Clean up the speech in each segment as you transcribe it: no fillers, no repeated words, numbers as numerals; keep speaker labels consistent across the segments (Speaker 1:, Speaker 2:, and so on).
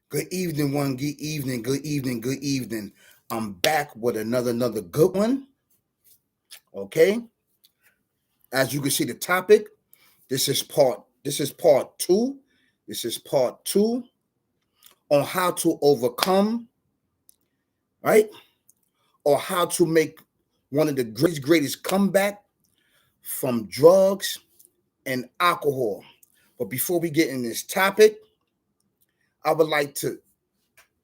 Speaker 1: Good evening, one. Good evening. Good evening. Good evening. I'm back with another good one. Okay. As you can see, the topic. This is part two. This is part two on how to overcome, right, or how to make one of the greatest comeback from drugs and alcohol. But before we get in this topic, I would like to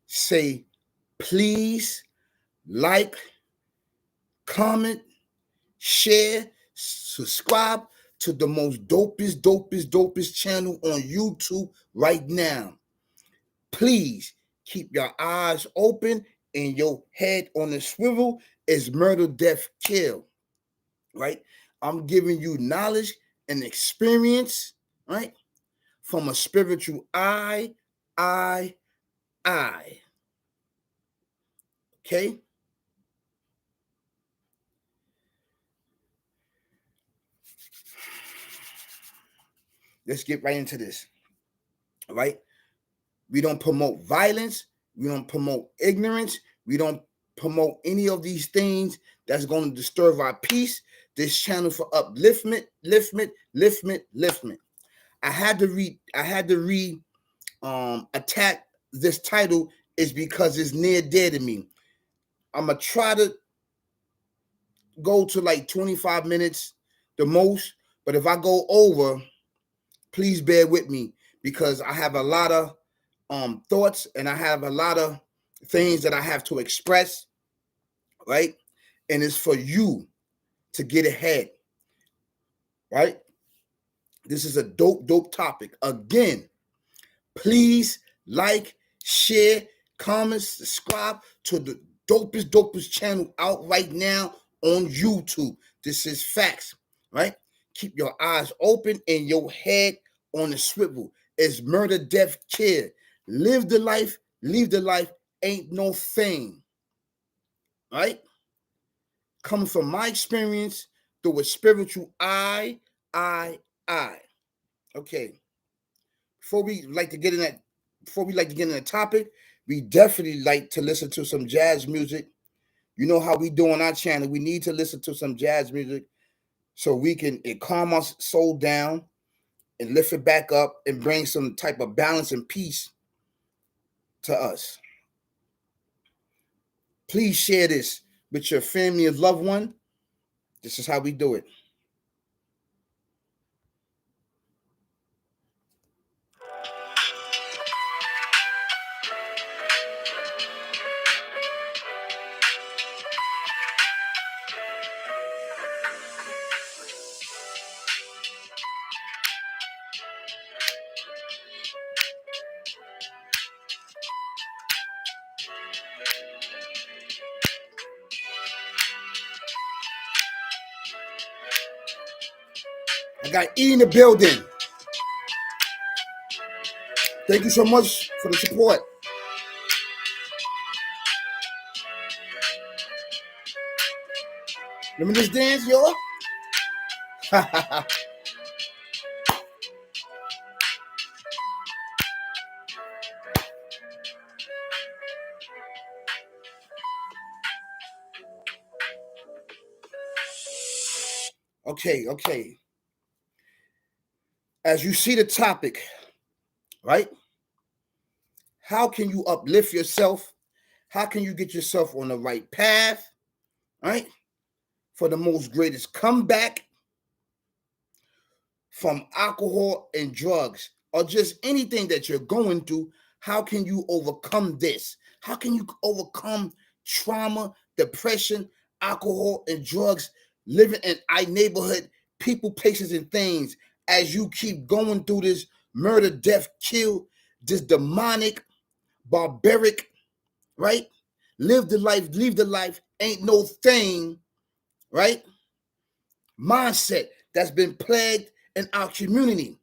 Speaker 1: say, please like, comment, share, subscribe to the most dopest channel on YouTube right now. Please keep your eyes open and your head on the swivel. Is murder, death, kill, right? I'm giving you knowledge and experience, right? From a spiritual eye. Okay? Let's get right into this. All right? We don't promote violence. We don't promote ignorance. We don't promote any of these things that's going to disturb our peace. This channel for upliftment, liftment. I had to attack this title is because it's near dear to me. I'm gonna try to go to like 25 minutes the most, but if I go over, please bear with me because I have a lot of thoughts and I have a lot of things that I have to express, right? And it's for you to get ahead, right? This is a dope topic. Again, please like, share, comment, subscribe to the dopest channel out right now on YouTube. This is facts, right? Keep your eyes open and your head on the swivel. It's murder, death, kill. Live the life, leave the life, ain't no thing, right? Coming from my experience through a spiritual eye. Okay. Before we like to get in the topic, we definitely like to listen to some jazz music. You know how we do on our channel. We need to listen to some jazz music so we can calm our soul down and lift it back up and bring some type of balance and peace to us. Please share this with your family and loved one. This is how we do it. I got E in the building. Thank you so much for the support. Remember this dance, y'all? Okay. As you see the topic, right? How can you uplift yourself? How can you get yourself on the right path, right? For the most greatest comeback from alcohol and drugs or just anything that you're going through. How can you overcome this? How can you overcome trauma, depression, alcohol, and drugs, living in our neighborhood, people, places, and things as you keep going through this murder, death, kill, this demonic, barbaric, right? Live the life, leave the life, ain't no thing, right? Mindset that's been plagued in our community,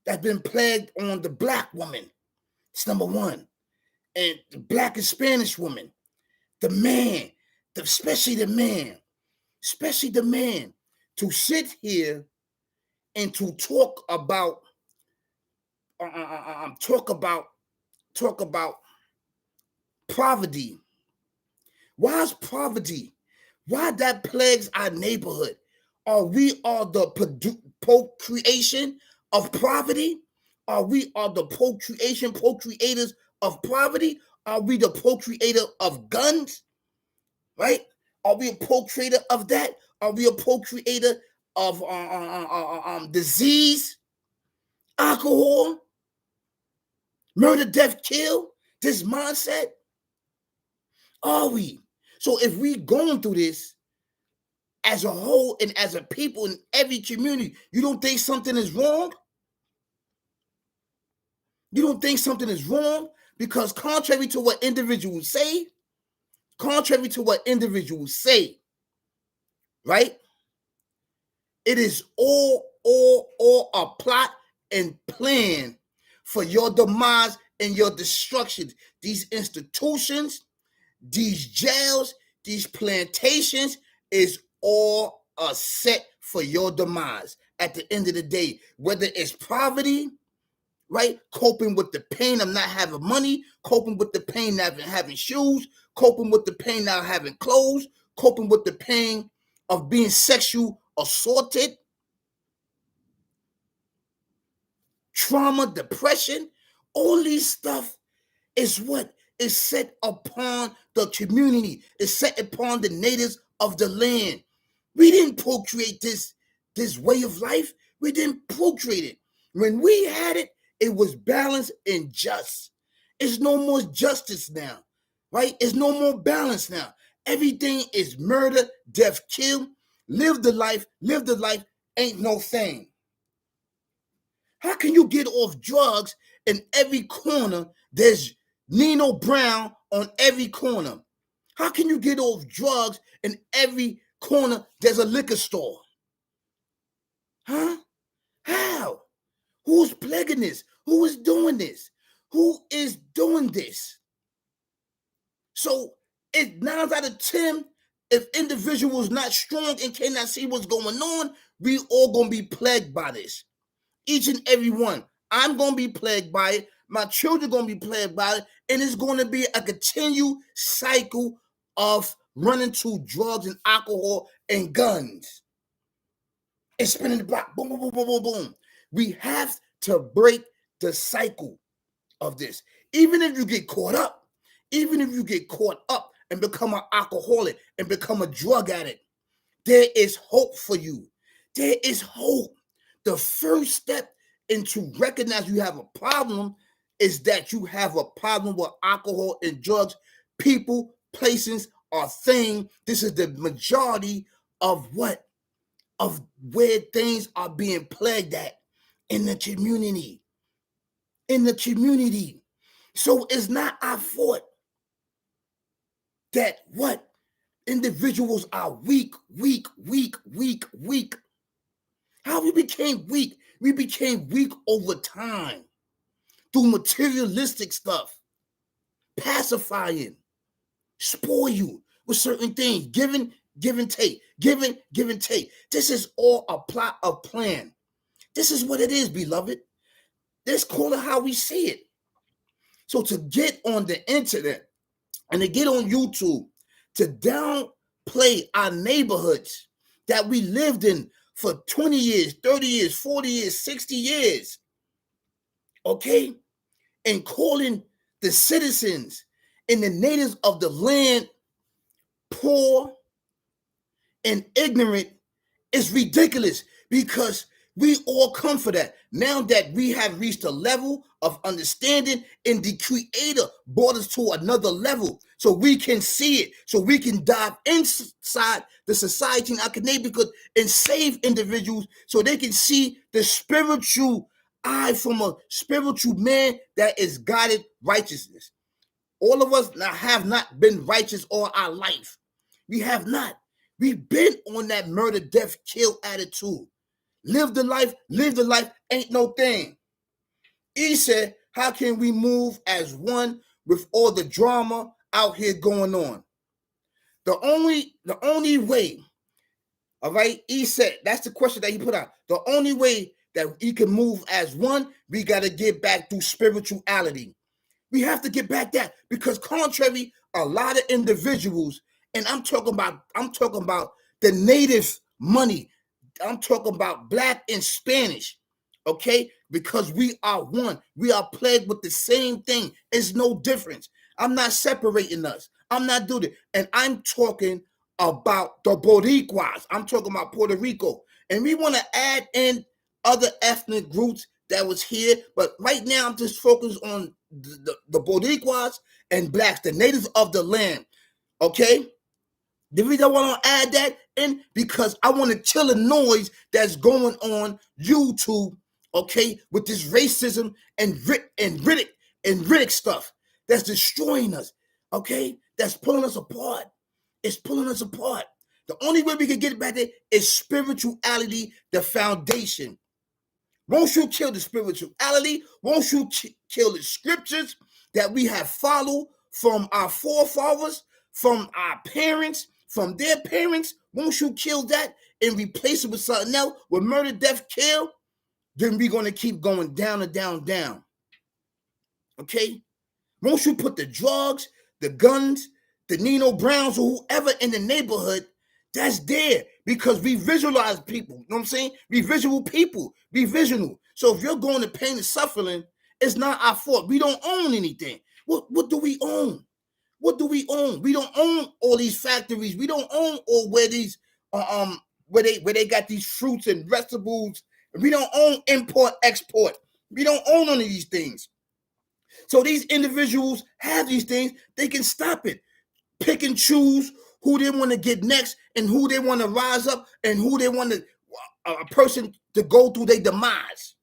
Speaker 1: that's been plagued on the black woman. It's number one. And the black and Spanish woman, the man, especially the man, to sit here and to talk about talk about poverty. Why is poverty? Why that plagues our neighborhood? Are we the procreation of poverty? Are we the procreators of poverty? Are we the procreator of guns? Right? Are we a procreator of that? Are we a procreator of disease, alcohol, murder, death, kill? This mindset? Are we? So if we going through this as a whole and as a people in every community, you don't think something is wrong? You don't think something is wrong? Because contrary to what individuals say, right? It is all a plot and plan for your demise and your destruction. These institutions, these jails, these plantations is all a set for your demise at the end of the day. Whether it's poverty, right? Coping with the pain of not having money, coping with the pain of not having shoes, coping with the pain of not having clothes, coping with the pain of being sexual assaulted, trauma, depression, all these stuff is what is set upon the community, is set upon the natives of the land. We didn't procreate this way of life. We didn't procreate it. When we had it, it was balanced and just. It's no more justice now, right? It's no more balance now. Everything is murder, death, kill. Live the life, ain't no thing. How can you get off drugs in every corner? There's Nino Brown on every corner. How can you get off drugs in every corner? There's a liquor store. Huh? How? Who's plaguing this? Who is doing this? Who is doing this? So it's 9 out of 10. If individuals not strong and cannot see what's going on, we all gonna be plagued by this. Each and every one. I'm gonna be plagued by it. My children gonna be plagued by it, and it's gonna be a continued cycle of running to drugs and alcohol and guns. And spinning the block. Boom, boom, boom, boom, boom, boom. We have to break the cycle of this. Even if you get caught up and become an alcoholic and become a drug addict, there is hope for you. There is hope. The first step into recognize you have a problem is that you have a problem with alcohol and drugs, people, places, or thing. This is the majority of what? Of where things are being plagued at in the community. So it's not our fault that what? Individuals are weak. How we became weak? We became weak over time through materialistic stuff, pacifying, spoil you with certain things, give and take. This is all a plot, a plan. This is what it is, beloved. Let's call it how we see it. So to get on the internet and to get on YouTube, to downplay our neighborhoods that we lived in for 20 years, 30 years, 40 years, 60 years, okay? And calling the citizens and the natives of the land poor and ignorant is ridiculous, because we all come for that. Now that we have reached a level of understanding and the Creator brought us to another level so we can see it, so we can dive inside the society in our neighborhood and save individuals so they can see the spiritual eye from a spiritual man that is guided righteousness. All of us now have not been righteous all our life. We have not. We've been on that murder, death, kill attitude. Live the life, ain't no thing. He said, how can we move as one with all the drama out here going on? The only way, all right, he said, that's the question that he put out. The only way that he can move as one, we got to get back to spirituality. We have to get back that, because contrary, a lot of individuals, and I'm talking about the native money. I'm talking about Black and Spanish, okay? Because we are one. We are plagued with the same thing. It's no difference. I'm not separating us. I'm not doing it. And I'm talking about the Boricuas. I'm talking about Puerto Rico. And we want to add in other ethnic groups that was here. But right now, I'm just focused on the Boricuas and Blacks, the natives of the land, okay? The reason I want to add that in, because I want to kill the noise that's going on YouTube, okay, with this racism and Riddick stuff that's destroying us, okay, that's pulling us apart. It's pulling us apart. The only way we can get it back there is spirituality, the foundation. Won't you kill the spirituality? Won't you kill the scriptures that we have followed from our forefathers, from our parents, from their parents? Won't you kill that and replace it with something else? With murder, death, kill? Then we're going to keep going down and down, down. Okay? Won't you put the drugs, the guns, the Nino Browns, or whoever in the neighborhood that's there? Because we visualize people. You know what I'm saying? We visual people. Be visual. So if you're going to pain and suffering, it's not our fault. We don't own anything. What do we own? What do we own? We don't own all these factories. We don't own all where these where they got these fruits and vegetables. We don't own import, export. We don't own any of these things. So these individuals have these things. They can stop it. Pick and choose who they want to get next and who they want to rise up and who they want to a person to go through their demise.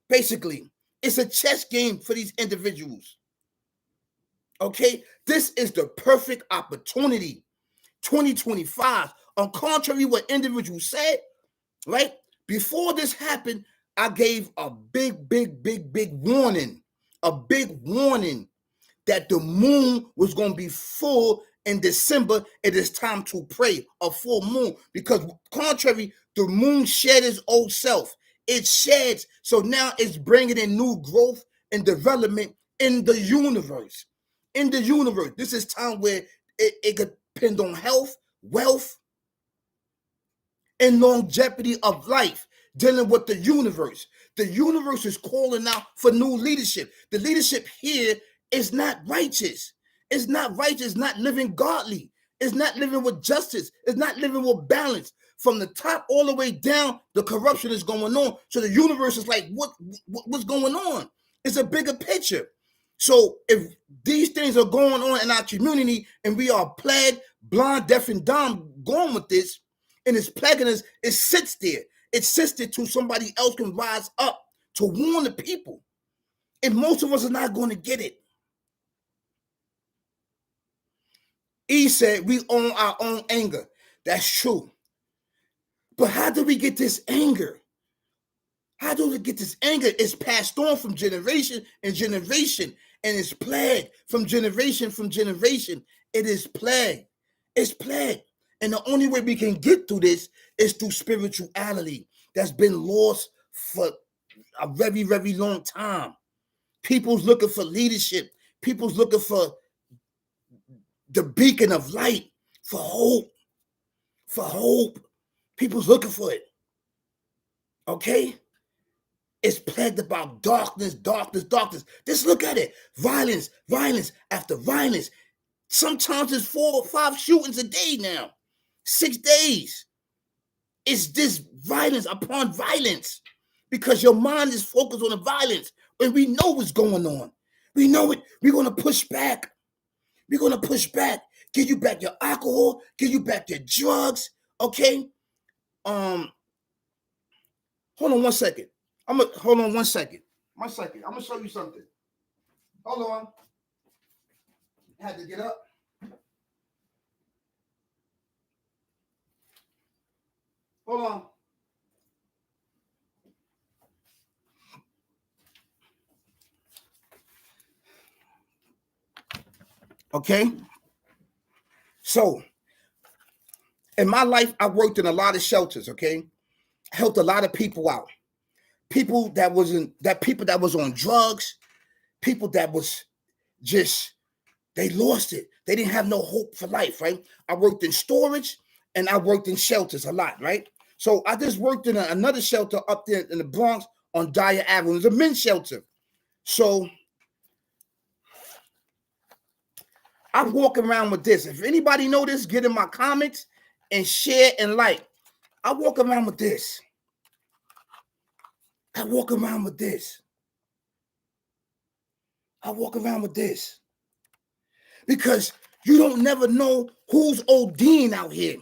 Speaker 1: Basically, it's a chess game for these individuals. Okay, this is the perfect opportunity. 2025. On contrary what individuals said, right? Before this happened, I gave a big warning. A big warning that the moon was going to be full in December. It is time to pray, a full moon, because contrary, the moon shed its old self. It sheds, so now it's bringing in new growth and development in the universe. In the universe, this is time where it could depend on health, wealth, and longevity of life, dealing with the universe. The universe is calling out for new leadership. The leadership here is not righteous. It's not righteous. It's not living godly. It's not living with justice. It's not living with balance. From the top all the way down, the corruption is going on. So the universe is like, what's going on? It's a bigger picture. So if these things are going on in our community and we are plagued, blind, deaf, and dumb going with this, and it's plaguing us, it sits there. It sits there till somebody else can rise up to warn the people. And most of us are not going to get it. E said we own our own anger. That's true. But how do we get this anger? How do we get this anger? It's passed on from generation and generation, and it's plagued from generation. It is plagued. It's plagued. And the only way we can get through this is through spirituality that's been lost for a very, very long time. People's looking for leadership. People's looking for the beacon of light, for hope. For hope. People's looking for it. Okay? It's plagued about darkness. Just look at it. Violence after violence. Sometimes it's 4 or 5 shootings a day now. 6 days. It's this violence upon violence because your mind is focused on the violence when we know what's going on. We know it. We're going to push back. Give you back your alcohol. Give you back your drugs. Okay? Hold on 1 second. Hold on 1 second. 1 second. I'm going to show you something. Hold on. I had to get up. Hold on. Okay. So, in my life, I worked in a lot of shelters. Okay, helped a lot of people out. People that was on drugs. People that was they lost it. They didn't have no hope for life, right? I worked in storage and I worked in shelters a lot, right? So I just worked in another shelter up there in the Bronx on Dyer Avenue. It's a men's shelter. So I'm walking around with this. If anybody know this, get in my comments and share and like. I walk around with this. I walk around with this. I walk around with this. Because you don't never know who's ODing out here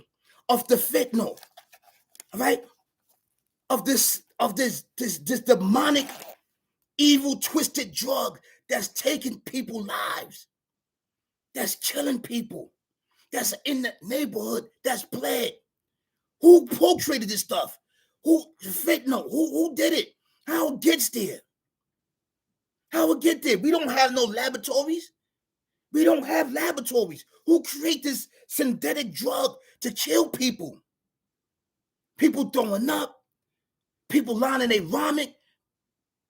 Speaker 1: of the fentanyl, right? Of this demonic, evil, twisted drug that's taking people's lives, that's killing people, that's in the neighborhood, that's bled. Who portrayed this stuff? Who fentanyl? Who did it? How it gets there? How it get there? We don't have no laboratories. We don't have laboratories. Who create this synthetic drug to kill people? People throwing up, people lining their vomit,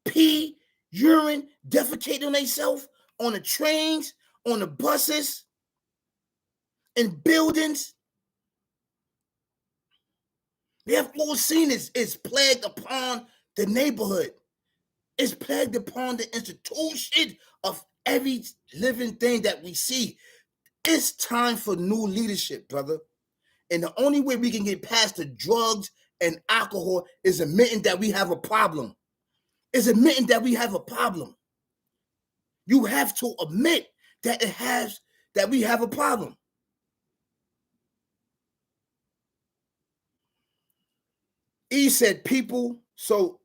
Speaker 1: pee, urine, defecating on themselves on the trains, on the buses, in buildings. We have all seen this. It's plagued upon the neighborhood. It's plagued upon the institution of every living thing that we see. It's time for new leadership, brother. And the only way we can get past the drugs and alcohol is admitting that we have a problem. Is admitting that we have a problem. You have to admit that we have a problem. He said people, so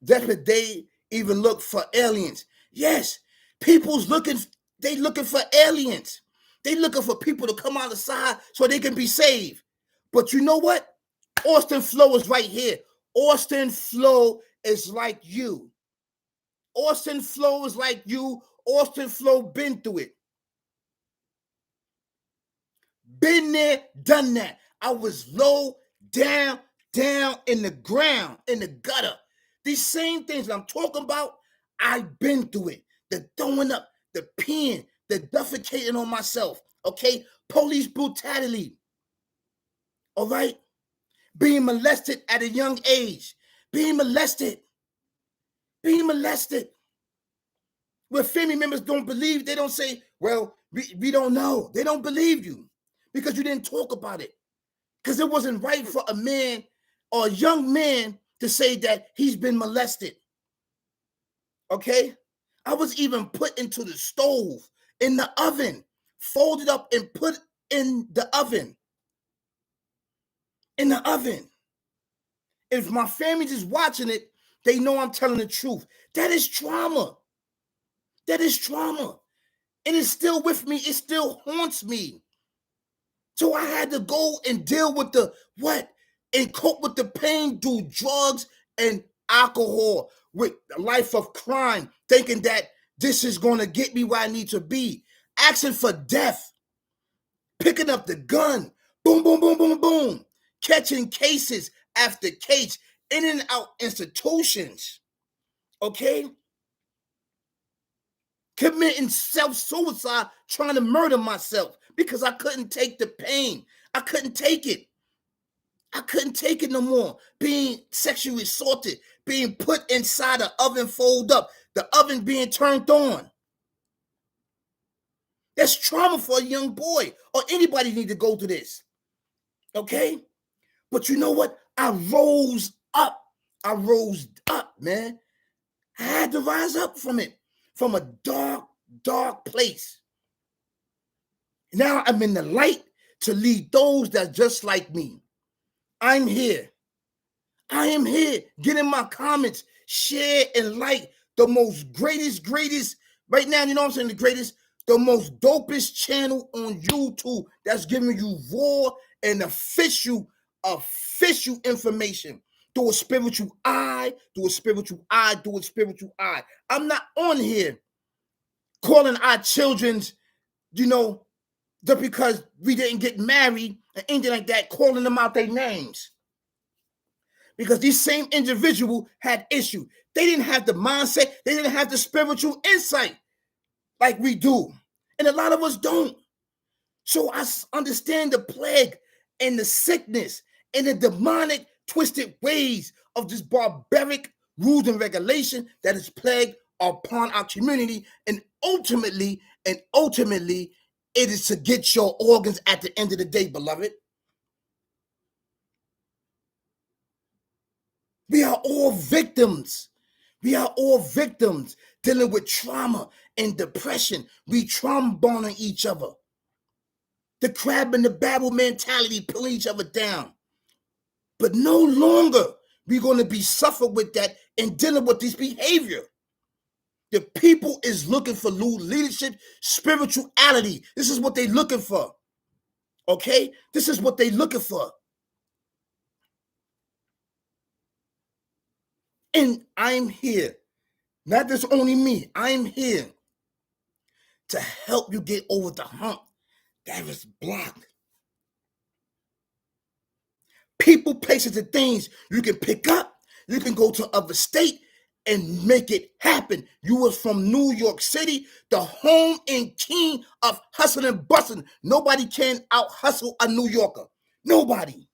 Speaker 1: that's what they even look for aliens. Yes, people's looking for aliens. They looking for people to come out of the side so they can be saved. But you know what? Austin Flow is right here. Austin Flow is like you. Austin Flow is like you. Austin Flow been through it. Been there, done that. I was low, down in the ground, in the gutter. These same things that I'm talking about, I've been through it. The throwing up, the peeing, the defecating on myself, okay? Police brutality, all right? Being molested at a young age. Being molested. Where family members don't believe, they don't say, well, we don't know. They don't believe you because you didn't talk about it. Because it wasn't right for a man or a young man to say that he's been molested. Okay? I was even put into the stove, in the oven, folded up and put in the oven. In the oven. If my family's just watching it, they know I'm telling the truth. That is trauma. That is trauma. And it's still with me. It still haunts me. So I had to go and deal with the what? And cope with the pain, do drugs and alcohol with a life of crime, thinking that this is going to get me where I need to be. Asking for death. Picking up the gun. Boom, boom, boom, boom, boom. Catching cases after case. In and out institutions. Okay? Committing self-suicide, trying to murder myself because I couldn't take the pain. I couldn't take it. I couldn't take it no more. Being sexually assaulted, being put inside an oven, fold up, the oven being turned on. That's trauma for a young boy or anybody need to go through this. Okay? But you know what? I rose up. I rose up, man. I had to rise up from it, from a dark, dark place. Now I'm in the light to lead those that just like me. I'm here. I am here. Get in my comments, share and like the most greatest, right now, you know what I'm saying, the greatest, the most dopest channel on YouTube that's giving you raw and official information through a spiritual eye, I'm not on here calling our children's, just because we didn't get married and anything like that, calling them out their names. Because these same individuals had issue. They didn't have the mindset. They didn't have the spiritual insight. like we do. And a lot of us don't. So I understand the plague and the sickness and the demonic twisted ways of this barbaric rules and regulation that is plagued upon our community. And ultimately, it is to get your organs at the end of the day, beloved. We are all victims. We are all victims dealing with trauma and depression. We trauma bonding each other. The crab and the barrel mentality pulling each other down. But no longer we're going to be suffered with that and dealing with this behavior. The people is looking for leadership, spirituality. This is what they're looking for. Okay? This is what they're looking for. And I'm here. Not just only me. I'm here to help you get over the hump that is blocked. People, places, and things you can pick up. You can go to other state and make it happen. You was from New York City, the home and king of hustling and bustling. Nobody can out hustle a New Yorker. Nobody.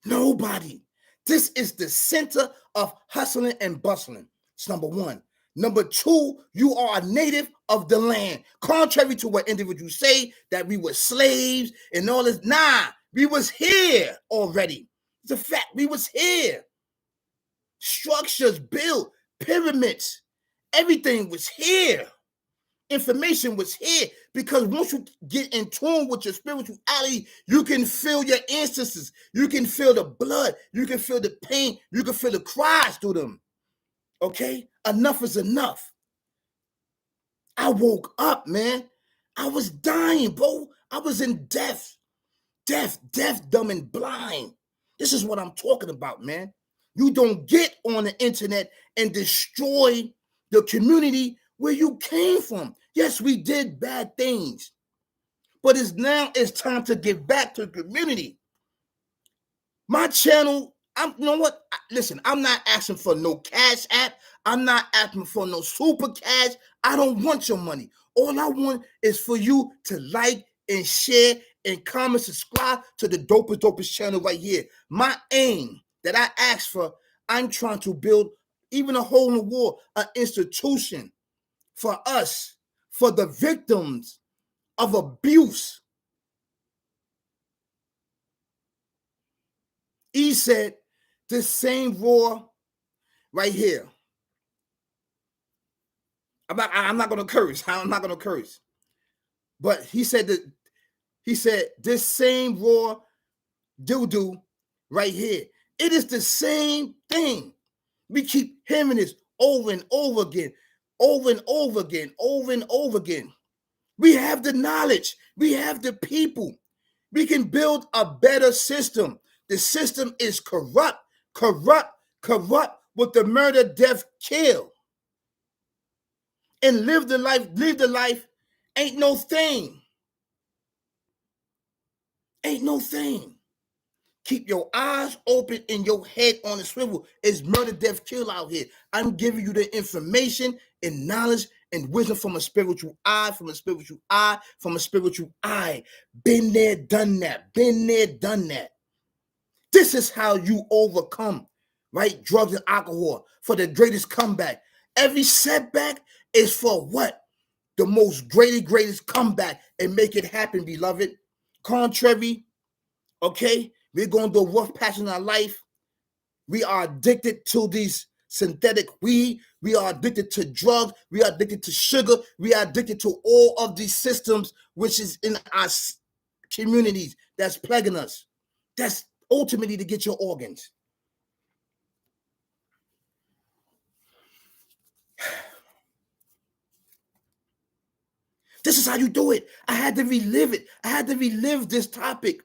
Speaker 1: Nobody. This is the center of hustling and bustling. It's number one. Number two, you are a native of the land. Contrary to what individuals say, that we were slaves and all this. Nah, we was here already. It's a fact. We was here. Structures built, pyramids, everything was here. Information was here, because once you get in tune with your spirituality, you can feel your ancestors. You can feel the blood. You can feel the pain. You can feel the cries through them. Okay? Enough is enough. I woke up, man. I was dying, bro. I was in death, dumb, and blind. This is what I'm talking about, man. You don't get on the internet and destroy the community where you came from. Yes, we did bad things, but it's time to give back to the community. My channel, you know what? Listen, I'm not asking for no cash app. I'm not asking for no super cash. I don't want your money. All I want is for you to like and share and comment, subscribe to the dopest channel right here. My aim that I asked for, I'm trying to build even a hole in the wall, an institution for us, for the victims of abuse. He said this same raw right here. I'm not gonna curse. I'm not gonna curse. But he said this same raw doo-doo right here. It is the same thing. We keep hearing this over and over again, over and over again, over and over again. We have the knowledge. We have the people. We can build a better system. The system is corrupt with the murder, death, kill. And live the life ain't no thing. Ain't no thing. Keep your eyes open and your head on the swivel. It's murder, death, kill out here. I'm giving you the information and knowledge and wisdom from a spiritual eye, from a spiritual eye, from a spiritual eye. Been there, done that. Been there, done that. This is how you overcome, right? Drugs and alcohol for the greatest comeback. Every setback is for what? The most greatest comeback, and make it happen, beloved. Contrary, okay? We're going through a rough patch in our life. We are addicted to these synthetic weed. We are addicted to drugs. We are addicted to sugar. We are addicted to all of these systems, which is in our communities that's plaguing us. That's ultimately to get your organs. This is how you do it. I had to relive it. I had to relive this topic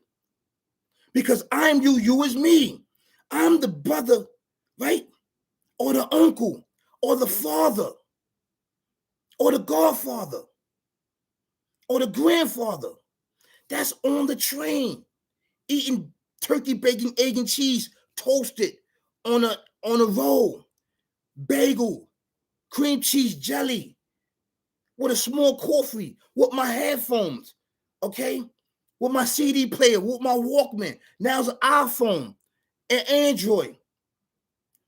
Speaker 1: because I'm you, you is me. I'm the brother, right? Or the uncle, or the father, or the godfather, or the grandfather that's on the train eating turkey, bacon, egg, and cheese toasted on a roll, bagel, cream cheese jelly, with a small coffee, with my headphones, okay? With my CD player, with my Walkman. Now it's an iPhone, an Android,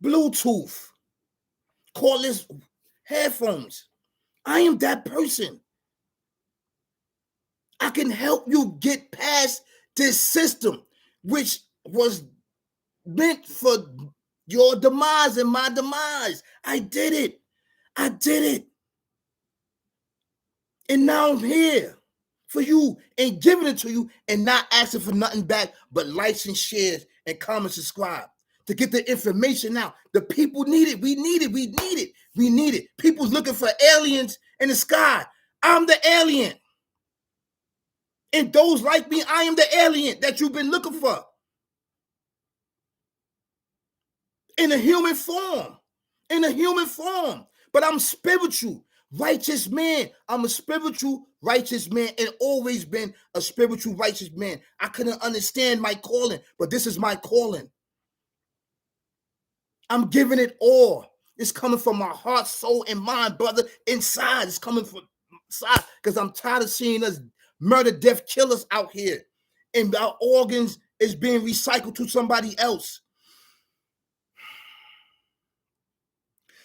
Speaker 1: Bluetooth, cordless headphones. I am that person. I can help you get past this system, which was meant for your demise and my demise. I did it. I did it. And now I'm here for you and giving it to you and not asking for nothing back but likes and shares and comments, subscribe to get the information out. The people need it. We need it. We need it. We need it. People's looking for aliens in the sky. I'm the alien. And those like me, I am the alien that you've been looking for in a human form. In a human form. But I'm spiritual. Righteous man. I'm a spiritual, righteous man and always been a spiritual, righteous man. I couldn't understand my calling, but this is my calling. I'm giving it all. It's coming from my heart, soul, and mind, brother. Inside. It's coming from inside because I'm tired of seeing us murder, death, killers out here. And our organs is being recycled to somebody else.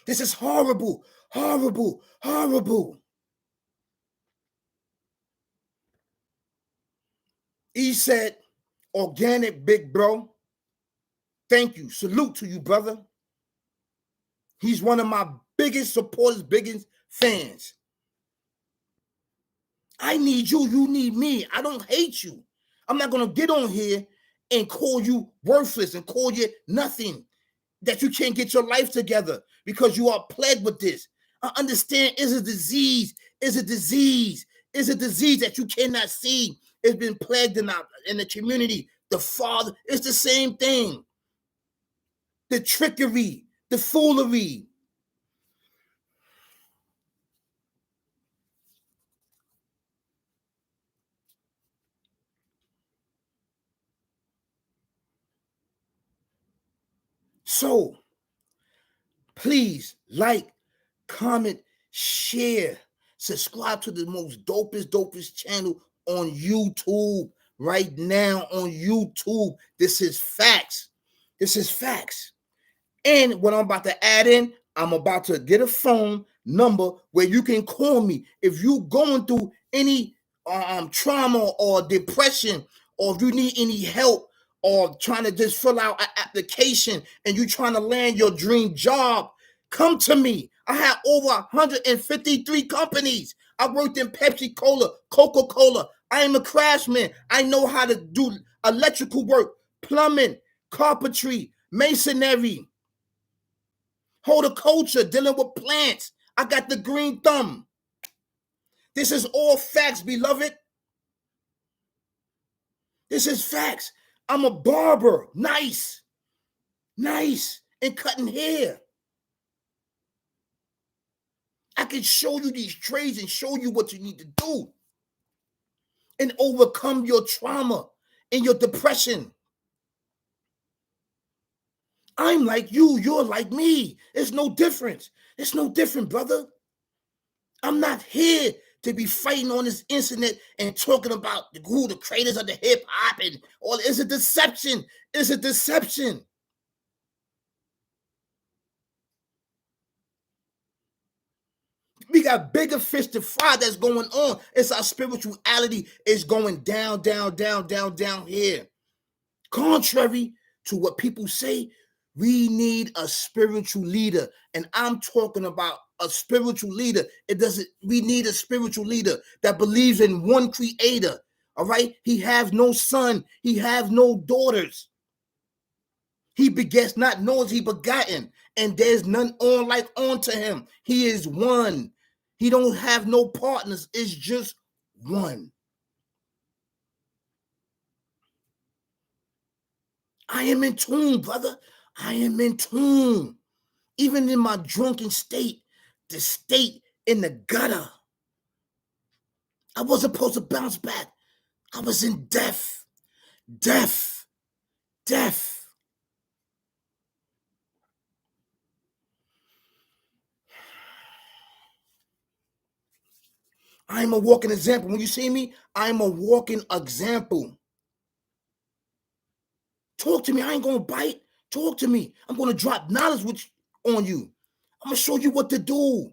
Speaker 1: This is horrible, horrible, horrible. He said, organic, big bro. Thank you. Salute to you, brother. He's one of my biggest supporters, biggest fans. I need you. You need me. I don't hate you. I'm not going to get on here and call you worthless and call you nothing, that you can't get your life together because you are plagued with this. I understand it's a disease. It's a disease. It's a disease that you cannot see. It's been plagued in the community. The father, it's the same thing. The trickery, the foolery. So, please like, comment, share, subscribe to the most dopest channel on YouTube right now on YouTube. This is facts. This is facts. And what I'm about to add in, I'm about to get a phone number where you can call me if you going through any trauma or depression, or if you need any help, or trying to just fill out an application and you trying to land your dream job. Come to me. I have over 153 companies. I worked in Pepsi Cola, Coca-Cola. I am a craftsman. I know how to do electrical work, plumbing, carpentry, masonry, horticulture, dealing with plants. I got the green thumb. This is all facts, beloved. This is facts. I'm a barber. Nice. And cutting hair. I can show you these trades and show you what you need to do and overcome your trauma and your depression. I'm like you. You're like me. It's no difference. It's no different, brother. I'm not here to be fighting on this internet and talking about who the creators of the hip hop and all. It's a deception. It's a deception. We got bigger fish to fry that's going on. It's our spirituality is going down here. Contrary to what people say, we need a spiritual leader. And I'm talking about a spiritual leader. We need a spiritual leader that believes in one creator. All right. He has no son. He has no daughters. He begets not, nor is he begotten. And there's none on like unto him. He is one. He don't have no partners. It's just one. I am in tune, brother. I am in tune. Even in my drunken state, the state in the gutter, I wasn't supposed to bounce back. I was in death. I am a walking example. When you see me, I am a walking example. Talk to me. I ain't going to bite. Talk to me. I'm going to drop knowledge on you. I'm going to show you what to do.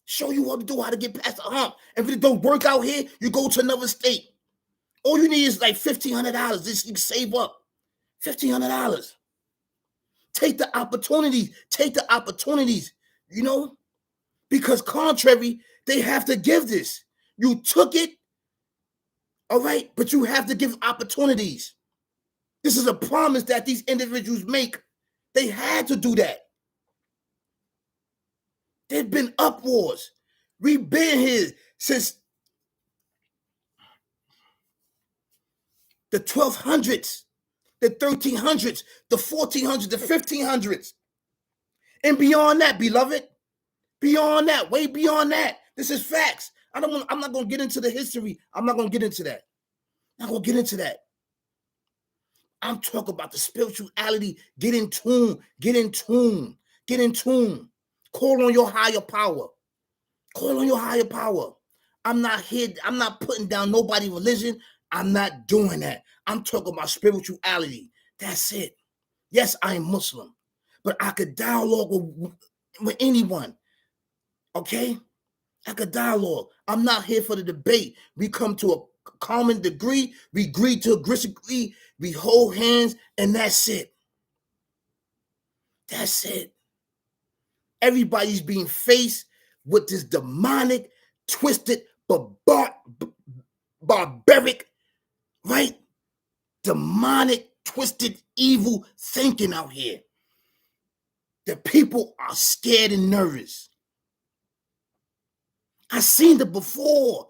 Speaker 1: Show you what to do, how to get past the hump. If it don't work out here, you go to another state. All you need is like $1,500. This you can save up. $1,500. Take the opportunities. Take the opportunities, because contrary, they have to give this. You took it, all right, but you have to give opportunities. This is a promise that these individuals make. They had to do that. There've been uproars. We've been here since the 1200s, the 1300s, the 1400s, the 1500s, and beyond that, beloved. Beyond that, way beyond that. This is facts. I'm not going to get into the history. I'm not going to get into that. I'm not going to get into that. I'm talking about the spirituality. Get in tune. Get in tune. Get in tune. Call on your higher power. Call on your higher power. I'm not putting down nobody's religion. I'm not doing that. I'm talking about spirituality. That's it. Yes, I am Muslim, but I could dialogue with anyone. Okay? I could dialogue. I'm not here for the debate. We come to a common degree. We agree to disagree. We hold hands, and that's it. That's it. Everybody's being faced with this demonic, twisted, barbaric, right? Demonic, twisted, evil thinking out here. The people are scared and nervous. I've seen it before.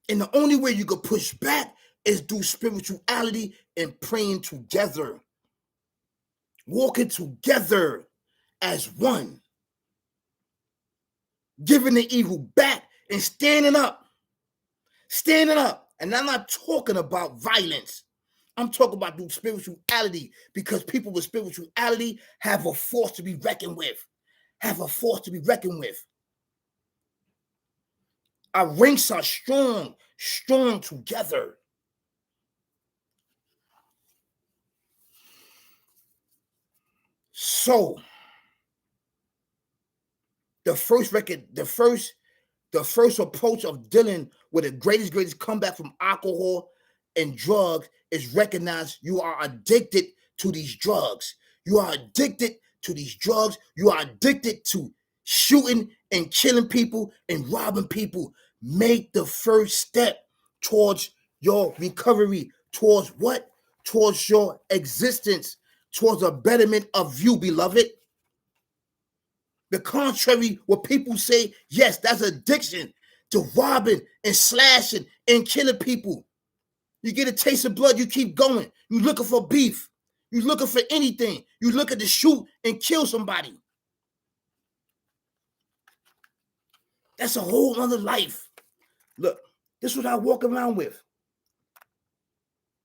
Speaker 1: And the only way you can push back is through spirituality and praying together. Walking together as one. Giving the evil back and standing up. Standing up. And I'm not talking about violence. I'm talking about through spirituality, because people with spirituality have a force to be reckoned with. Our ranks are strong together. So, the first approach of dealing with the greatest comeback from alcohol and drugs is recognize you are addicted to these drugs. You are addicted to these drugs. You are addicted to shooting and killing people and robbing people. Make the first step towards your recovery. Towards what? Towards your existence. Towards a betterment of you, beloved. The contrary, what people say, yes, that's addiction to robbing and slashing and killing people. You get a taste of blood, you keep going. You looking for beef. You looking for anything. You looking to shoot and kill somebody. That's a whole other life. Look, this is what I walk around with.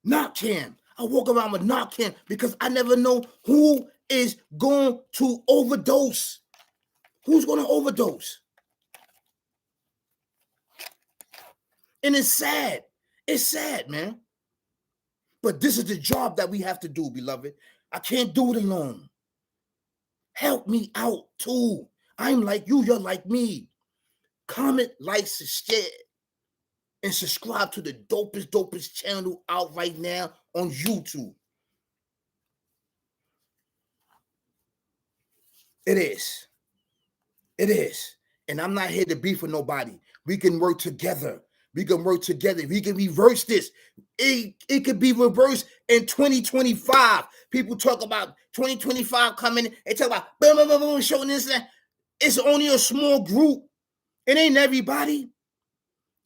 Speaker 1: Narcan. I walk around with Narcan because I never know who is going to overdose. Who's going to overdose? And it's sad. It's sad, man. But this is the job that we have to do, beloved. I can't do it alone. Help me out too. I'm like you, you're like me. Comment, like, share, and subscribe to the dopest channel out right now on YouTube. It is. And I'm not here to beef with nobody. We can work together. We can reverse this. It could be reversed in 2025. People talk about 2025 coming. They talk about boom, boom, boom, boom, showing this and that. It's only a small group. It ain't everybody.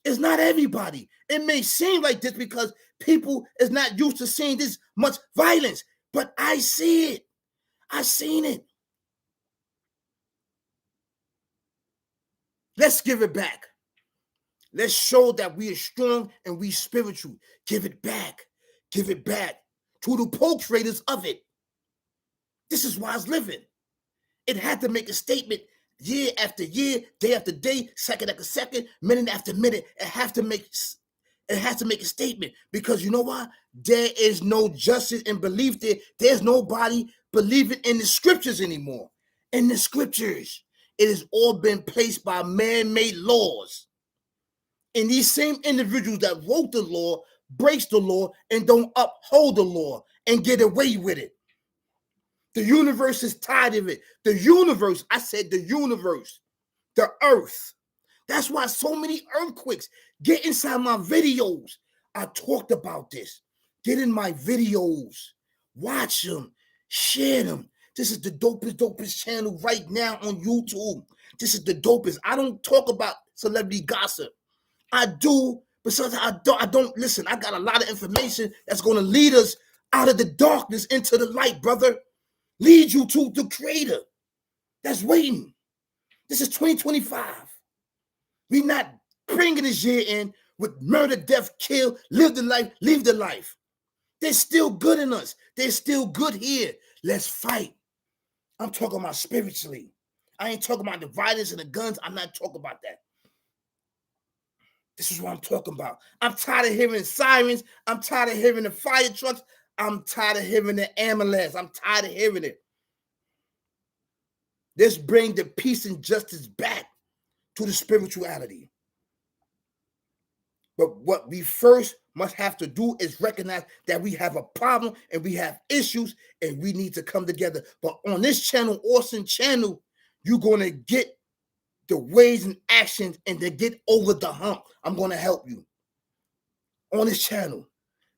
Speaker 1: It's not everybody. It may seem like this because people is not used to seeing this much violence. But I see it. I seen it. Let's give it back. Let's show that we are strong and we spiritual. Give it back. Give it back to the perpetrators of it. This is wise living. It had to make a statement year after year, day after day, second after second, minute after minute. It has to make a statement, because you know why? There is no justice and belief there. There's nobody believing in the scriptures anymore. In the scriptures, it has all been placed by man-made laws. And these same individuals that wrote the law breaks the law and don't uphold the law and get away with it. The universe is tired of it. The universe, I said the universe, the earth. That's why so many earthquakes. Get inside my videos. I talked about this. Get in my videos. Watch them. Share them. This is the dopest channel right now on YouTube. This is the dopest. I don't talk about celebrity gossip. I do, but sometimes I don't listen. I got a lot of information that's going to lead us out of the darkness into the light, brother. Lead you to the creator that's waiting. This is 2025. We're not bringing this year in with murder, death, kill, live the life, leave the life. There's still good in us. There's still good here. Let's fight. I'm talking about spiritually. I ain't talking about the violence and the guns. I'm not talking about that. This is what I'm talking about. I'm tired of hearing sirens. I'm tired of hearing the fire trucks. I'm tired of hearing the ambulance. I'm tired of hearing it. Let's bring the peace and justice back to the spirituality. But what we first must have to do is recognize that we have a problem and we have issues and we need to come together. But on this channel, Austin channel, you're going to get the ways and actions and to get over the hump. I'm going to help you on this channel.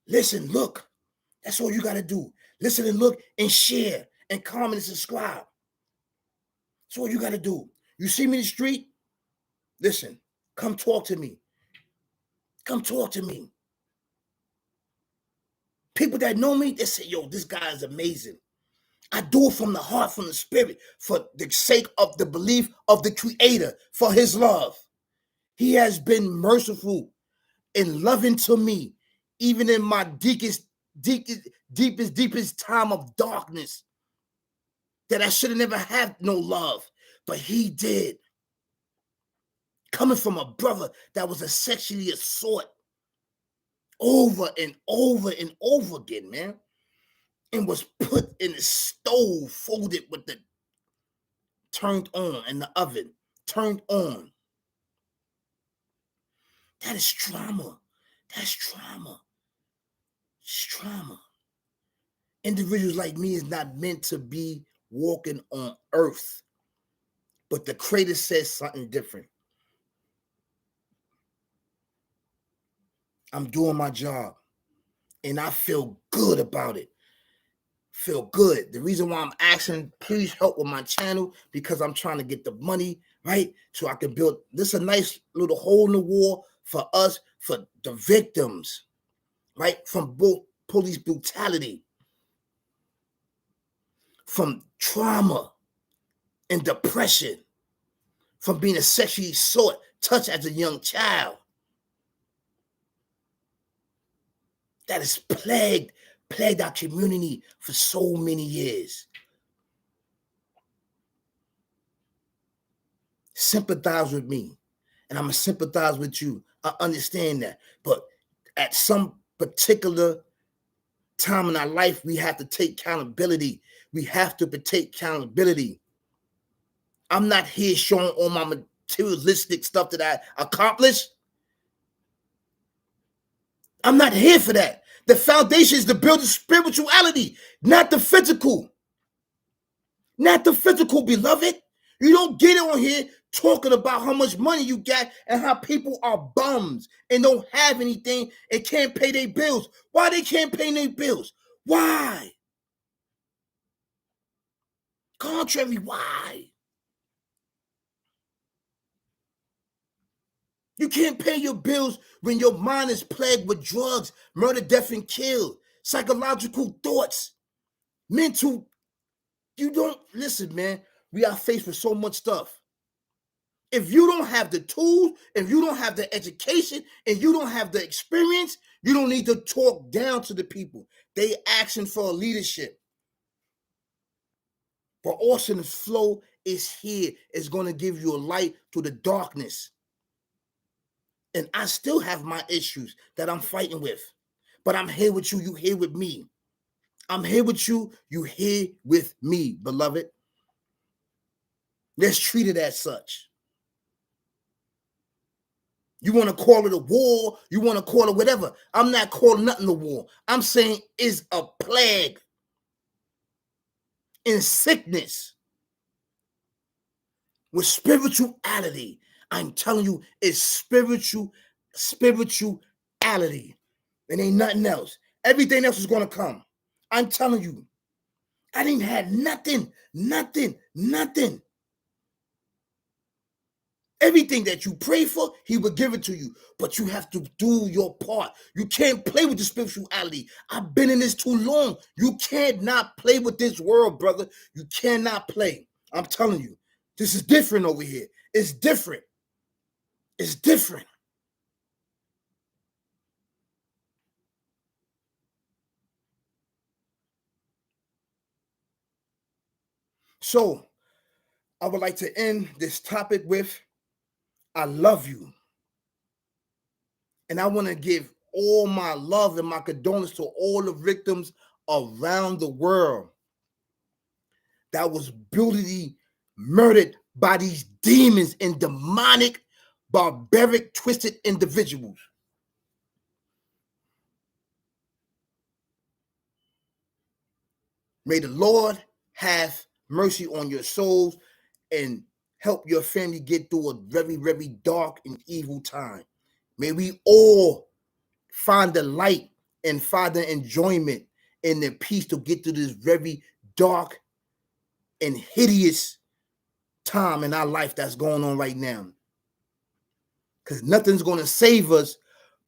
Speaker 1: Listen, look. That's all you got to do. Listen and look and share and comment and subscribe. That's all you got to do. You see me in the street? Listen, come talk to me. Come talk to me. People that know me, they say, yo, this guy is amazing. I do it from the heart, from the spirit, for the sake of the belief of the creator, for his love. He has been merciful and loving to me, even in my deepest time of darkness, that I should have never had no love, but he did. Coming from a brother that was a sexually assault over and over and over again, man, and was put in the stove, folded with the turned on in the oven, turned on. That is trauma. That's trauma. It's trauma. Individuals like me is not meant to be walking on earth, but the creator says something different. I'm doing my job and I feel good about it. Feel good. The reason why I'm asking, please help with my channel, because I'm trying to get the money, right? So I can build this a nice little hole in the wall for us, for the victims, right? From both police brutality, from trauma and depression, from being a sexually assault, touched as a young child. That has plagued our community for so many years. Sympathize with me, and I'm going to sympathize with you. I understand that. But at some particular time in our life, we have to take accountability. We have to take accountability. I'm not here showing all my materialistic stuff that I accomplished. I'm not here for that. The foundation is to build the spirituality, not the physical. Not the physical, beloved. You don't get on here talking about how much money you got and how people are bums and don't have anything and can't pay their bills. Why they can't pay their bills? Why? Contrary, why? You can't pay your bills when your mind is plagued with drugs, murder, death, and kill, psychological thoughts, mental. You don't, listen, man, we are faced with so much stuff. If you don't have the tools, if you don't have the education, and you don't have the experience, you don't need to talk down to the people. They asking for a leadership. But Austin's flow is here. It's going to give you a light to the darkness. And I still have my issues that I'm fighting with. But I'm here with you. You here with me. I'm here with you. You here with me, beloved. Let's treat it as such. You want to call it a war. You want to call it whatever. I'm not calling nothing a war. I'm saying it's a plague in sickness with spirituality. I'm telling you, it's spirituality. It ain't nothing else. Everything else is going to come. I'm telling you. I didn't have nothing. Everything that you pray for, he will give it to you. But you have to do your part. You can't play with the spirituality. I've been in this too long. You cannot play with this world, brother. You cannot play. I'm telling you. This is different over here. It's different. It's different. So, I would like to end this topic with, I love you. And I want to give all my love and my condolences to all the victims around the world that was brutally murdered by these demons and demonic, barbaric, twisted individuals. May the Lord have mercy on your souls and help your family get through a very, very dark and evil time. May we all find the light and find the enjoyment and the peace to get through this very dark and hideous time in our life that's going on right now. Because nothing's going to save us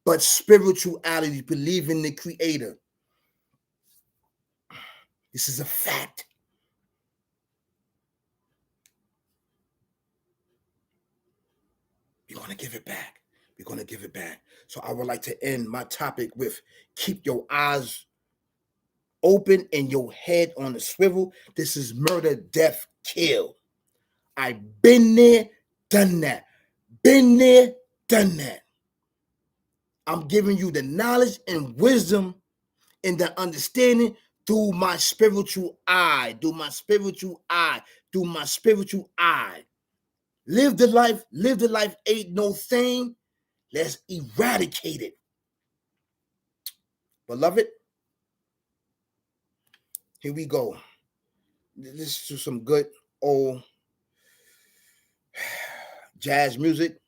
Speaker 1: but spirituality, believe in the Creator. This is a fact. We're going to give it back. We're going to give it back. So I would like to end my topic with, keep your eyes open and your head on the swivel. This is murder, death, kill. I've been there, done that. Been there, done that. I'm giving you the knowledge and wisdom and the understanding through my spiritual eye, through my spiritual eye, through my spiritual eye. Live the life ain't no thing. Let's eradicate it. Beloved, here we go. This is some good old jazz music.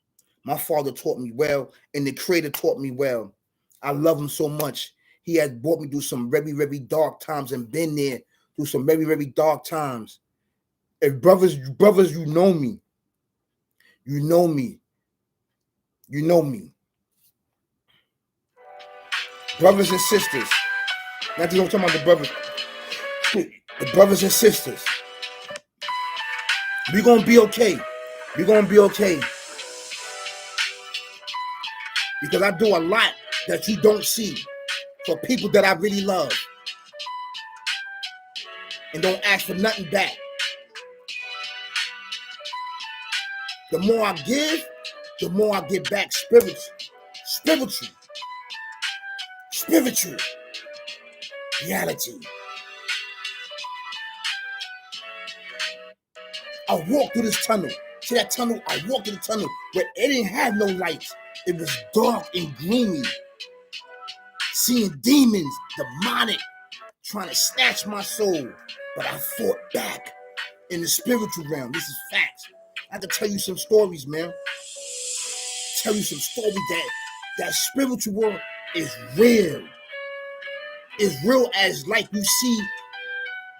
Speaker 1: My father taught me well, and the Creator taught me well. I love him so much. He has brought me through some very, very dark times and been there through some very, very dark times. If brothers, you know me. You know me. You know me. Brothers and sisters. Not just talking about the brothers. The brothers and sisters. We're going to be okay. We're going to be okay. Because I do a lot that you don't see for people that I really love. And don't ask for nothing back. The more I give, the more I get back spiritual reality. I walked through this tunnel. See that tunnel? I walked through the tunnel where it didn't have no lights. It was dark and gloomy. Seeing demons, demonic, trying to snatch my soul. But I fought back in the spiritual realm. This is facts. I have to tell you some stories, man. Tell you some stories that spiritual world is real. It's real as like you see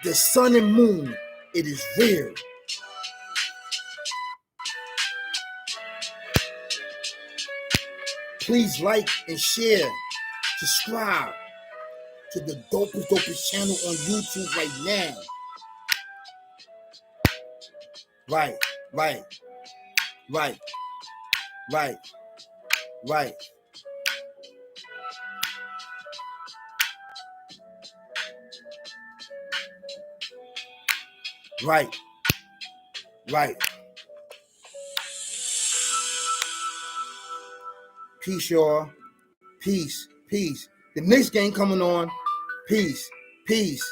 Speaker 1: the sun and moon. It is real. Please like and share. Subscribe to the dopest channel on YouTube right now. Right. Right. Right. Peace, y'all. Peace. Peace. The next game coming on. Peace. Peace.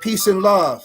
Speaker 1: Peace and love.